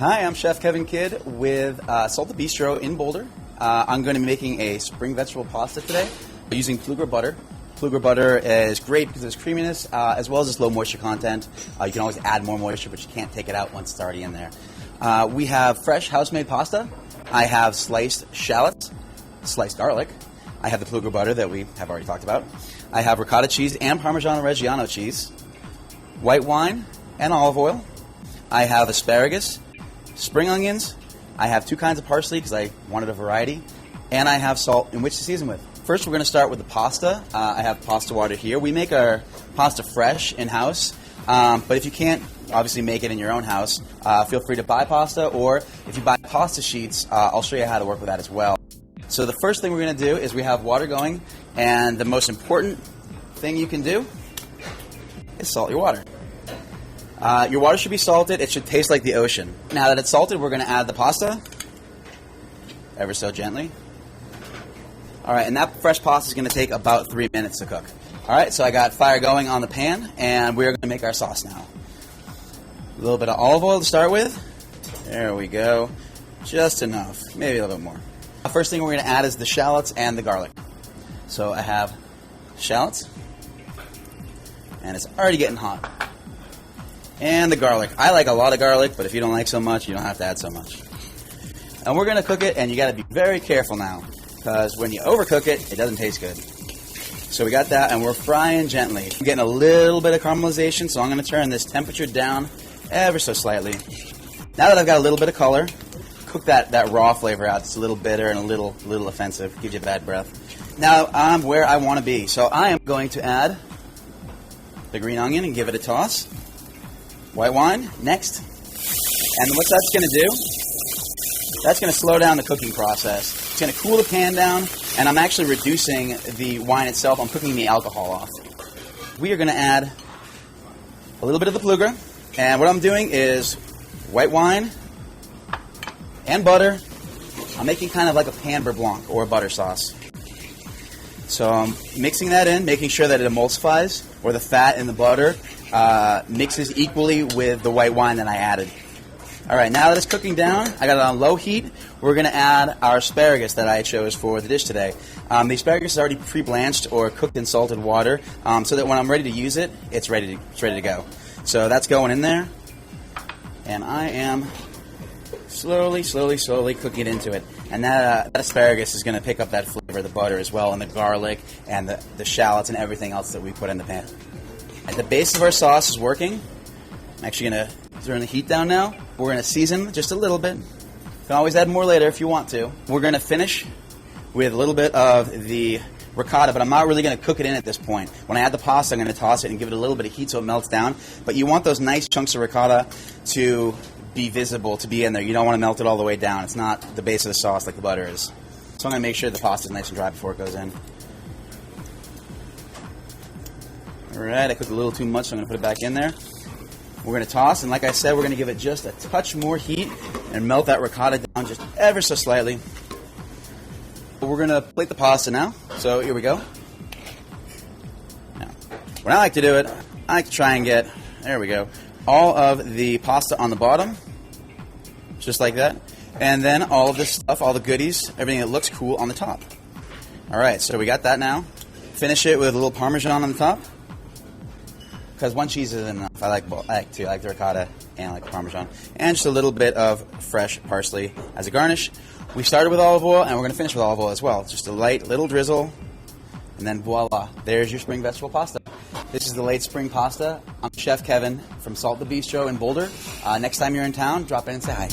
Hi, I'm Chef Kevin Kidd with Salt the Bistro in Boulder. I'm going to be making a spring vegetable pasta today using Plugra butter. Plugra butter is great because of its creaminess as well as its low moisture content. You can always add more moisture, but you can't take it out once it's already in there. We have fresh house-made pasta. I have sliced shallots, sliced garlic. I have the Plugra butter that we have already talked about. I have ricotta cheese and Parmigiano Reggiano cheese, white wine and olive oil. I have asparagus, spring onions. I have 2 kinds of parsley because I wanted a variety. And I have salt in which to season with. First, we're going to start with the pasta. I have pasta water here. We make our pasta fresh in-house. But if you can't obviously make it in your own house, feel free to buy pasta. Or if you buy pasta sheets, I'll show you how to work with that as well. So the first thing we're going to do is we have water going. And the most important thing you can do is salt your water. Your water should be salted. It should taste like the ocean. Now that it's salted, we're going to add the pasta, ever so gently. All right, and that fresh pasta is going to take about 3 minutes to cook. All right, so I got fire going on the pan, and we're going to make our sauce now. A little bit of olive oil to start with. There we go. Just enough, maybe a little bit more. The first thing we're going to add is the shallots and the garlic. So I have shallots, and it's already getting hot. And the garlic. I like a lot of garlic, but if you don't like so much, you don't have to add so much. And we're going to cook it, and you got to be very careful now, because when you overcook it, it doesn't taste good. So we got that, and we're frying gently. I'm getting a little bit of caramelization, so I'm going to turn this temperature down ever so slightly. Now that I've got a little bit of color, cook that raw flavor out. It's a little bitter and a little offensive. Gives you bad breath. Now I'm where I want to be. So I am going to add the green onion and give it a toss. White wine, next. And what that's going to do, that's going to slow down the cooking process. It's going to cool the pan down, and I'm actually reducing the wine itself. I'm cooking the alcohol off. We are going to add a little bit of the Plugra, and what I'm doing is white wine and butter. I'm making kind of like a pan beurre blanc or a butter sauce. So I'm mixing that in, making sure that it emulsifies, or the fat in the butter mixes equally with the white wine that I added. All right, now that it's cooking down, I got it on low heat. We're going to add our asparagus that I chose for the dish today. The asparagus is already pre-blanched or cooked in salted water, so that when I'm ready to use it, it's ready to go. So that's going in there, and I am slowly cooking it into it. And that asparagus is going to pick up that flavor of the butter as well, and the garlic, and the shallots, and everything else that we put in the pan. At the base of our sauce is working. I'm actually going to turn the heat down now. We're going to season just a little bit. You can always add more later if you want to. We're going to finish with a little bit of the ricotta, but I'm not really going to cook it in at this point. When I add the pasta, I'm going to toss it and give it a little bit of heat so it melts down. But you want those nice chunks of ricotta to be visible, to be in there. You don't want to melt it all the way down. It's not the base of the sauce like the butter is. So I'm going to make sure the pasta is nice and dry before it goes in. All right, I cooked a little too much, so I'm going to put it back in there. We're going to toss, and like I said, we're going to give it just a touch more heat and melt that ricotta down just ever so slightly. We're going to plate the pasta now. So here we go. Now, when I like to do it, I like to try and get, there we go, all of the pasta on the bottom, just like that. And then all of this stuff, all the goodies, everything that looks cool on the top. All right, so we got that now. Finish it with a little Parmesan on the top, because one cheese isn't enough. I like the ricotta and I like the Parmesan. And just a little bit of fresh parsley as a garnish. We started with olive oil, and we're going to finish with olive oil as well. Just a light little drizzle, and then voila, there's your spring vegetable pasta. This is the late spring pasta. I'm Chef Kevin from Salt the Bistro in Boulder. Next time you're in town, drop in and say hi.